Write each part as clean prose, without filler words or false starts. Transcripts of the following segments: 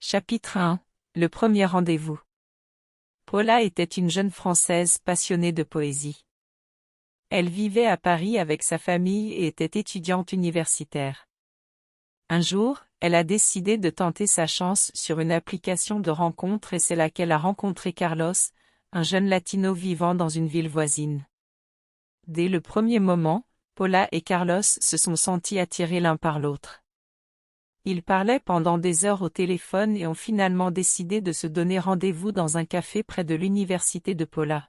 Chapitre 1. Le premier rendez-vous. Paula était une jeune Française passionnée de poésie. Elle vivait à Paris avec sa famille et était étudiante universitaire. Un jour, elle a décidé de tenter sa chance sur une application de rencontre et c'est là qu'elle a rencontré Carlos, un jeune latino vivant dans une ville voisine. Dès le premier moment, Paula et Carlos se sont sentis attirés l'un par l'autre. Ils parlaient pendant des heures au téléphone et ont finalement décidé de se donner rendez-vous dans un café près de l'université de Paula.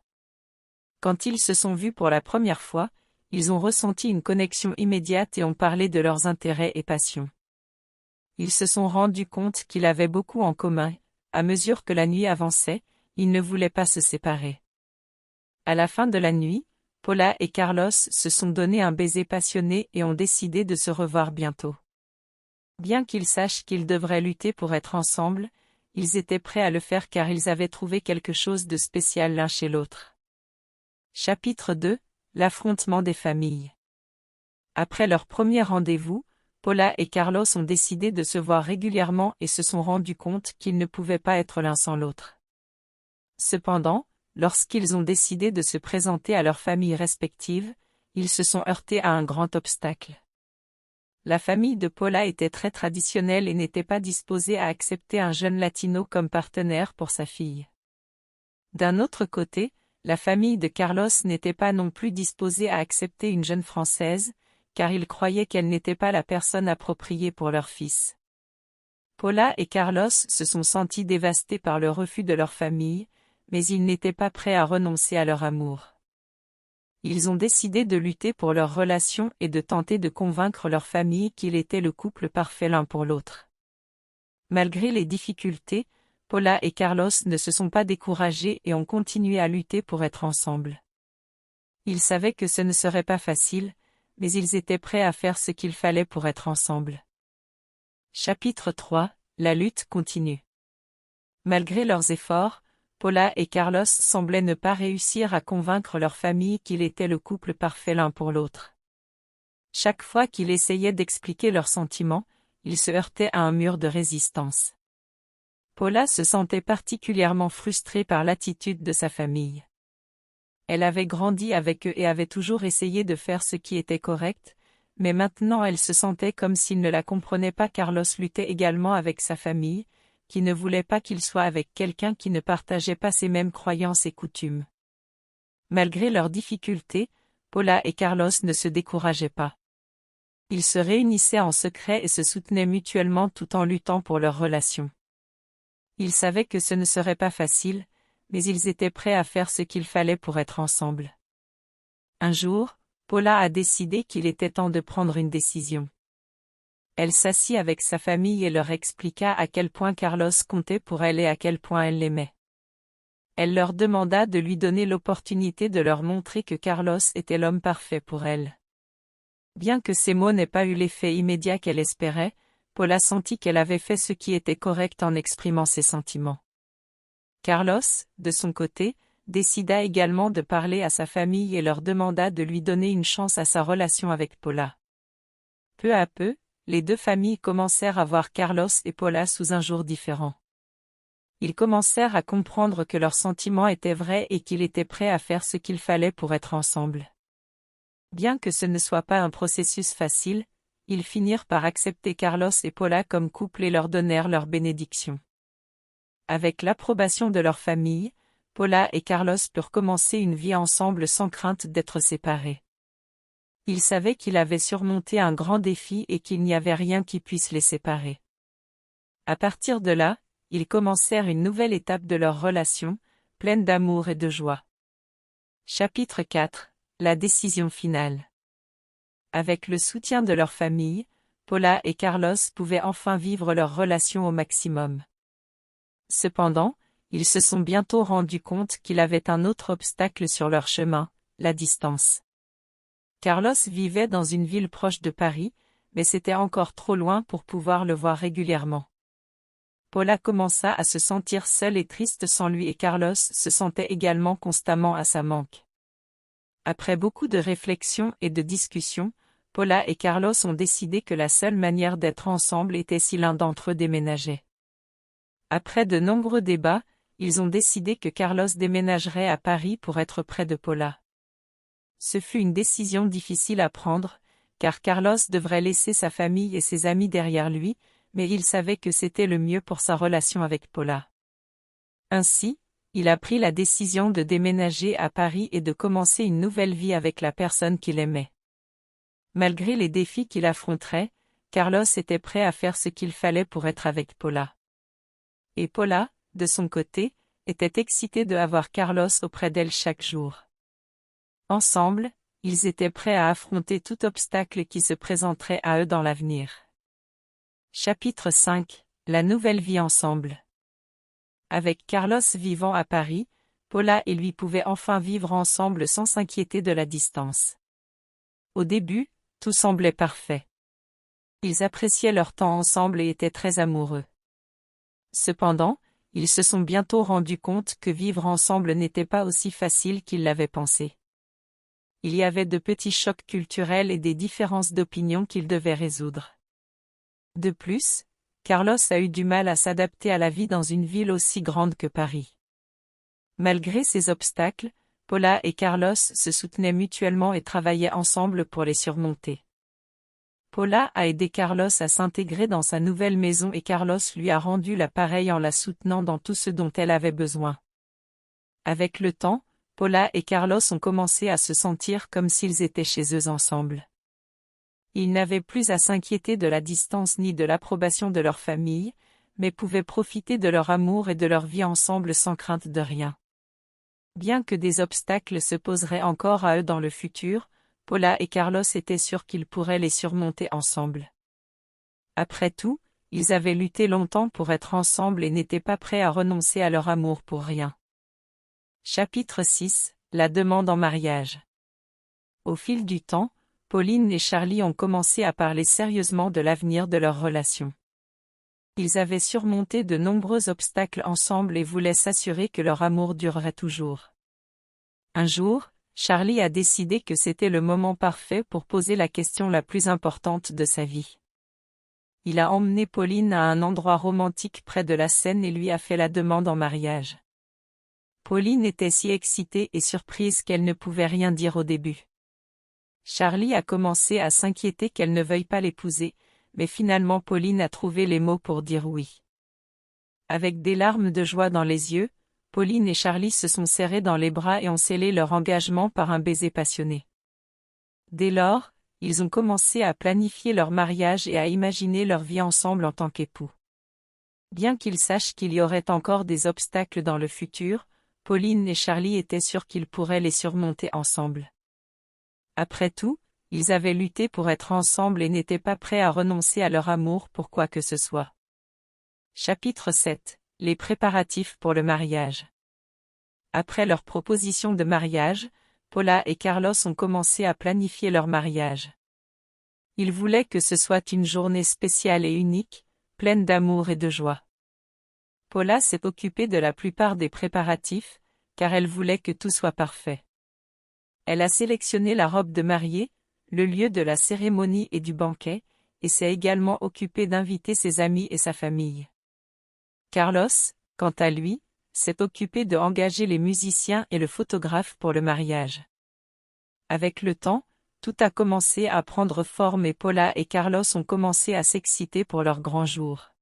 Quand ils se sont vus pour la première fois, ils ont ressenti une connexion immédiate et ont parlé de leurs intérêts et passions. Ils se sont rendus compte qu'ils avaient beaucoup en commun. À mesure que la nuit avançait, ils ne voulaient pas se séparer. À la fin de la nuit, Paula et Carlos se sont donné un baiser passionné et ont décidé de se revoir bientôt. Bien qu'ils sachent qu'ils devraient lutter pour être ensemble, ils étaient prêts à le faire car ils avaient trouvé quelque chose de spécial l'un chez l'autre. Chapitre 2. L'affrontement des familles. Après leur premier rendez-vous, Paula et Carlos ont décidé de se voir régulièrement et se sont rendus compte qu'ils ne pouvaient pas être l'un sans l'autre. Cependant, lorsqu'ils ont décidé de se présenter à leurs familles respectives, ils se sont heurtés à un grand obstacle. La famille de Paula était très traditionnelle et n'était pas disposée à accepter un jeune latino comme partenaire pour sa fille. D'un autre côté, la famille de Carlos n'était pas non plus disposée à accepter une jeune Française, car ils croyaient qu'elle n'était pas la personne appropriée pour leur fils. Paula et Carlos se sont sentis dévastés par le refus de leur famille, mais ils n'étaient pas prêts à renoncer à leur amour. Ils ont décidé de lutter pour leur relation et de tenter de convaincre leur famille qu'il était le couple parfait l'un pour l'autre. Malgré les difficultés, Paula et Carlos ne se sont pas découragés et ont continué à lutter pour être ensemble. Ils savaient que ce ne serait pas facile, mais ils étaient prêts à faire ce qu'il fallait pour être ensemble. Chapitre 3. La lutte continue. Malgré leurs efforts, Paula et Carlos semblaient ne pas réussir à convaincre leur famille qu'il était le couple parfait l'un pour l'autre. Chaque fois qu'ils essayaient d'expliquer leurs sentiments, ils se heurtaient à un mur de résistance. Paula se sentait particulièrement frustrée par l'attitude de sa famille. Elle avait grandi avec eux et avait toujours essayé de faire ce qui était correct, mais maintenant elle se sentait comme s'ils ne la comprenaient pas. Carlos luttait également avec sa famille, qui ne voulait pas qu'il soit avec quelqu'un qui ne partageait pas ses mêmes croyances et coutumes. Malgré leurs difficultés, Paula et Carlos ne se décourageaient pas. Ils se réunissaient en secret et se soutenaient mutuellement tout en luttant pour leur relation. Ils savaient que ce ne serait pas facile, mais ils étaient prêts à faire ce qu'il fallait pour être ensemble. Un jour, Paula a décidé qu'il était temps de prendre une décision. Elle s'assit avec sa famille et leur expliqua à quel point Carlos comptait pour elle et à quel point elle l'aimait. Elle leur demanda de lui donner l'opportunité de leur montrer que Carlos était l'homme parfait pour elle. Bien que ces mots n'aient pas eu l'effet immédiat qu'elle espérait, Paula sentit qu'elle avait fait ce qui était correct en exprimant ses sentiments. Carlos, de son côté, décida également de parler à sa famille et leur demanda de lui donner une chance à sa relation avec Paula. Peu à peu, les deux familles commencèrent à voir Carlos et Paula sous un jour différent. Ils commencèrent à comprendre que leurs sentiments étaient vrais et qu'ils étaient prêts à faire ce qu'il fallait pour être ensemble. Bien que ce ne soit pas un processus facile, ils finirent par accepter Carlos et Paula comme couple et leur donnèrent leur bénédiction. Avec l'approbation de leur famille, Paula et Carlos purent commencer une vie ensemble sans crainte d'être séparés. Ils savaient qu'ils avaient surmonté un grand défi et qu'il n'y avait rien qui puisse les séparer. À partir de là, ils commencèrent une nouvelle étape de leur relation, pleine d'amour et de joie. Chapitre 4. La décision finale. Avec le soutien de leur famille, Paula et Carlos pouvaient enfin vivre leur relation au maximum. Cependant, ils se sont bientôt rendus compte qu'il y avait un autre obstacle sur leur chemin, la distance. Carlos vivait dans une ville proche de Paris, mais c'était encore trop loin pour pouvoir le voir régulièrement. Paula commença à se sentir seule et triste sans lui et Carlos se sentait également constamment à sa manque. Après beaucoup de réflexions et de discussions, Paula et Carlos ont décidé que la seule manière d'être ensemble était si l'un d'entre eux déménageait. Après de nombreux débats, ils ont décidé que Carlos déménagerait à Paris pour être près de Paula. Ce fut une décision difficile à prendre, car Carlos devrait laisser sa famille et ses amis derrière lui, mais il savait que c'était le mieux pour sa relation avec Paula. Ainsi, il a pris la décision de déménager à Paris et de commencer une nouvelle vie avec la personne qu'il aimait. Malgré les défis qu'il affronterait, Carlos était prêt à faire ce qu'il fallait pour être avec Paula. Et Paula, de son côté, était excitée de avoir Carlos auprès d'elle chaque jour. Ensemble, ils étaient prêts à affronter tout obstacle qui se présenterait à eux dans l'avenir. Chapitre 5 – La nouvelle vie ensemble. Avec Carlos vivant à Paris, Paula et lui pouvaient enfin vivre ensemble sans s'inquiéter de la distance. Au début, tout semblait parfait. Ils appréciaient leur temps ensemble et étaient très amoureux. Cependant, ils se sont bientôt rendus compte que vivre ensemble n'était pas aussi facile qu'ils l'avaient pensé. Il y avait de petits chocs culturels et des différences d'opinion qu'ils devaient résoudre. De plus, Carlos a eu du mal à s'adapter à la vie dans une ville aussi grande que Paris. Malgré ces obstacles, Paula et Carlos se soutenaient mutuellement et travaillaient ensemble pour les surmonter. Paula a aidé Carlos à s'intégrer dans sa nouvelle maison et Carlos lui a rendu la pareille en la soutenant dans tout ce dont elle avait besoin. Avec le temps, Paula et Carlos ont commencé à se sentir comme s'ils étaient chez eux ensemble. Ils n'avaient plus à s'inquiéter de la distance ni de l'approbation de leur famille, mais pouvaient profiter de leur amour et de leur vie ensemble sans crainte de rien. Bien que des obstacles se poseraient encore à eux dans le futur, Paula et Carlos étaient sûrs qu'ils pourraient les surmonter ensemble. Après tout, ils avaient lutté longtemps pour être ensemble et n'étaient pas prêts à renoncer à leur amour pour rien. Chapitre 6 – La demande en mariage. Au fil du temps, Pauline et Charlie ont commencé à parler sérieusement de l'avenir de leur relation. Ils avaient surmonté de nombreux obstacles ensemble et voulaient s'assurer que leur amour durerait toujours. Un jour, Charlie a décidé que c'était le moment parfait pour poser la question la plus importante de sa vie. Il a emmené Pauline à un endroit romantique près de la Seine et lui a fait la demande en mariage. Pauline était si excitée et surprise qu'elle ne pouvait rien dire au début. Charlie a commencé à s'inquiéter qu'elle ne veuille pas l'épouser, mais finalement Pauline a trouvé les mots pour dire oui. Avec des larmes de joie dans les yeux, Pauline et Charlie se sont serrés dans les bras et ont scellé leur engagement par un baiser passionné. Dès lors, ils ont commencé à planifier leur mariage et à imaginer leur vie ensemble en tant qu'époux. Bien qu'ils sachent qu'il y aurait encore des obstacles dans le futur, Pauline et Charlie étaient sûrs qu'ils pourraient les surmonter ensemble. Après tout, ils avaient lutté pour être ensemble et n'étaient pas prêts à renoncer à leur amour pour quoi que ce soit. Chapitre 7 – Les préparatifs pour le mariage. Après leur proposition de mariage, Paula et Carlos ont commencé à planifier leur mariage. Ils voulaient que ce soit une journée spéciale et unique, pleine d'amour et de joie. Paula s'est occupée de la plupart des préparatifs, car elle voulait que tout soit parfait. Elle a sélectionné la robe de mariée, le lieu de la cérémonie et du banquet, et s'est également occupée d'inviter ses amis et sa famille. Carlos, quant à lui, s'est occupé de engager les musiciens et le photographe pour le mariage. Avec le temps, tout a commencé à prendre forme et Paula et Carlos ont commencé à s'exciter pour leur grand jour.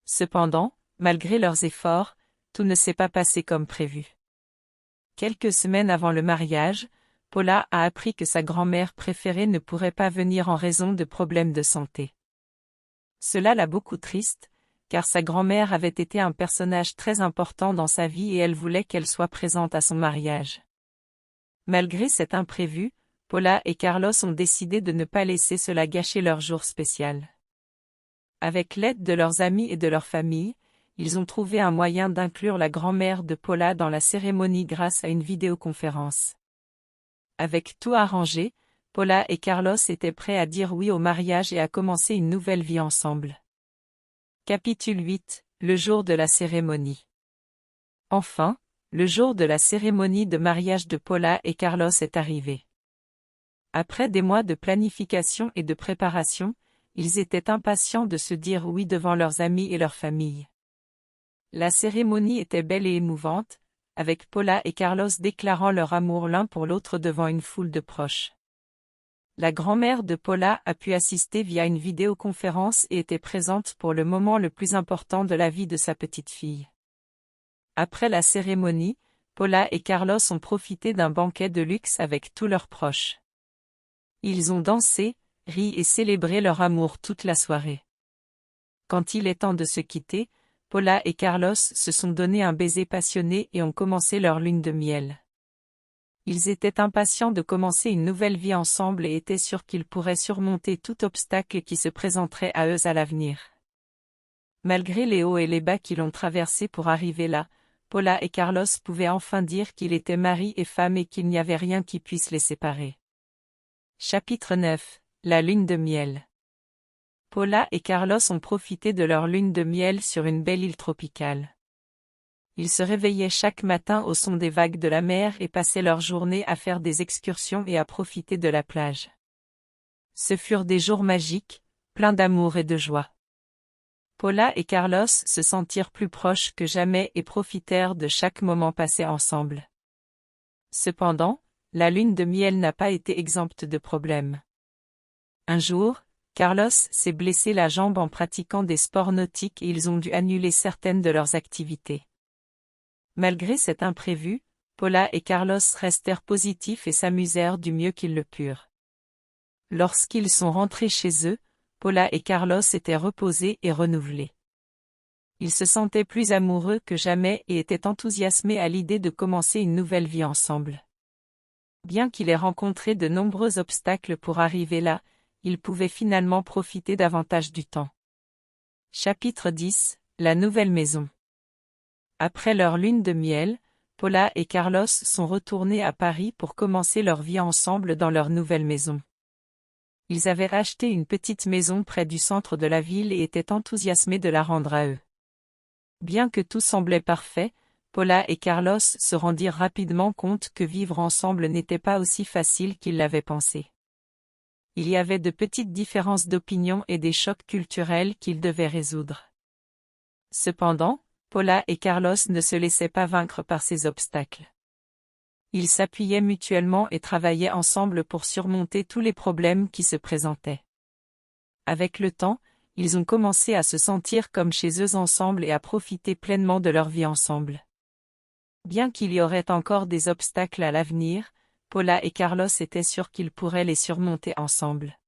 Cependant, malgré leurs efforts, tout ne s'est pas passé comme prévu. Quelques semaines avant le mariage, Paula a appris que sa grand-mère préférée ne pourrait pas venir en raison de problèmes de santé. Cela l'a beaucoup triste, car sa grand-mère avait été un personnage très important dans sa vie et elle voulait qu'elle soit présente à son mariage. Malgré cet imprévu, Paula et Carlos ont décidé de ne pas laisser cela gâcher leur jour spécial. Avec l'aide de leurs amis et de leur famille, ils ont trouvé un moyen d'inclure la grand-mère de Paula dans la cérémonie grâce à une vidéoconférence. Avec tout arrangé, Paula et Carlos étaient prêts à dire oui au mariage et à commencer une nouvelle vie ensemble. Capitule 8 – Le jour de la cérémonie. Enfin, le jour de la cérémonie de mariage de Paula et Carlos est arrivé. Après des mois de planification et de préparation, ils étaient impatients de se dire oui devant leurs amis et leur famille. La cérémonie était belle et émouvante, avec Paula et Carlos déclarant leur amour l'un pour l'autre devant une foule de proches. La grand-mère de Paula a pu assister via une vidéoconférence et était présente pour le moment le plus important de la vie de sa petite fille. Après la cérémonie, Paula et Carlos ont profité d'un banquet de luxe avec tous leurs proches. Ils ont dansé, ri et célébré leur amour toute la soirée. Quand il est temps de se quitter, Paula et Carlos se sont donné un baiser passionné et ont commencé leur lune de miel. Ils étaient impatients de commencer une nouvelle vie ensemble et étaient sûrs qu'ils pourraient surmonter tout obstacle qui se présenterait à eux à l'avenir. Malgré les hauts et les bas qu'ils ont traversés pour arriver là, Paula et Carlos pouvaient enfin dire qu'ils étaient mari et femme et qu'il n'y avait rien qui puisse les séparer. Chapitre 9. La lune de miel. Paula et Carlos ont profité de leur lune de miel sur une belle île tropicale. Ils se réveillaient chaque matin au son des vagues de la mer et passaient leur journée à faire des excursions et à profiter de la plage. Ce furent des jours magiques, pleins d'amour et de joie. Paula et Carlos se sentirent plus proches que jamais et profitèrent de chaque moment passé ensemble. Cependant, la lune de miel n'a pas été exempte de problèmes. Un jour, Carlos s'est blessé la jambe en pratiquant des sports nautiques et ils ont dû annuler certaines de leurs activités. Malgré cet imprévu, Paula et Carlos restèrent positifs et s'amusèrent du mieux qu'ils le purent. Lorsqu'ils sont rentrés chez eux, Paula et Carlos étaient reposés et renouvelés. Ils se sentaient plus amoureux que jamais et étaient enthousiasmés à l'idée de commencer une nouvelle vie ensemble. Bien qu'il ait rencontré de nombreux obstacles pour arriver là, ils pouvaient finalement profiter davantage du temps. Chapitre 10. La nouvelle maison. Après leur lune de miel, Paula et Carlos sont retournés à Paris pour commencer leur vie ensemble dans leur nouvelle maison. Ils avaient acheté une petite maison près du centre de la ville et étaient enthousiasmés de la rendre à eux. Bien que tout semblait parfait, Paula et Carlos se rendirent rapidement compte que vivre ensemble n'était pas aussi facile qu'ils l'avaient pensé. Il y avait de petites différences d'opinion et des chocs culturels qu'ils devaient résoudre. Cependant, Paula et Carlos ne se laissaient pas vaincre par ces obstacles. Ils s'appuyaient mutuellement et travaillaient ensemble pour surmonter tous les problèmes qui se présentaient. Avec le temps, ils ont commencé à se sentir comme chez eux ensemble et à profiter pleinement de leur vie ensemble. Bien qu'il y aurait encore des obstacles à l'avenir, Paula et Carlos étaient sûrs qu'ils pourraient les surmonter ensemble.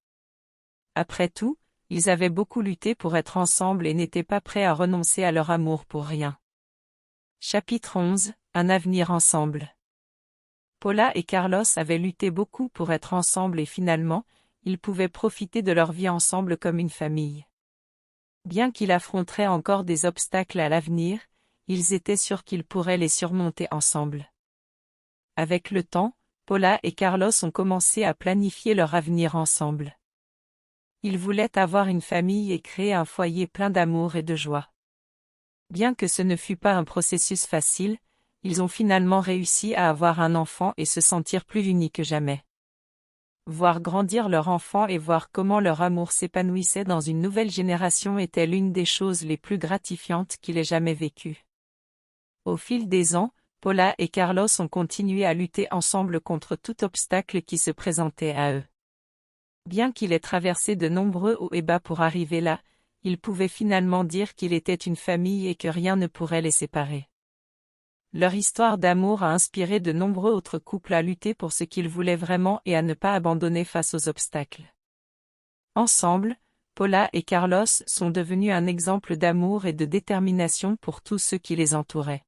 Après tout, ils avaient beaucoup lutté pour être ensemble et n'étaient pas prêts à renoncer à leur amour pour rien. Chapitre 11. Un avenir ensemble. Paula et Carlos avaient lutté beaucoup pour être ensemble et finalement, ils pouvaient profiter de leur vie ensemble comme une famille. Bien qu'ils affronteraient encore des obstacles à l'avenir, ils étaient sûrs qu'ils pourraient les surmonter ensemble. Avec le temps, Paula et Carlos ont commencé à planifier leur avenir ensemble. Ils voulaient avoir une famille et créer un foyer plein d'amour et de joie. Bien que ce ne fût pas un processus facile, ils ont finalement réussi à avoir un enfant et se sentir plus unis que jamais. Voir grandir leur enfant et voir comment leur amour s'épanouissait dans une nouvelle génération était l'une des choses les plus gratifiantes qu'il ait jamais vécues. Au fil des ans, Paula et Carlos ont continué à lutter ensemble contre tout obstacle qui se présentait à eux. Bien qu'il ait traversé de nombreux hauts et bas pour arriver là, ils pouvaient finalement dire qu'ils étaient une famille et que rien ne pourrait les séparer. Leur histoire d'amour a inspiré de nombreux autres couples à lutter pour ce qu'ils voulaient vraiment et à ne pas abandonner face aux obstacles. Ensemble, Paula et Carlos sont devenus un exemple d'amour et de détermination pour tous ceux qui les entouraient.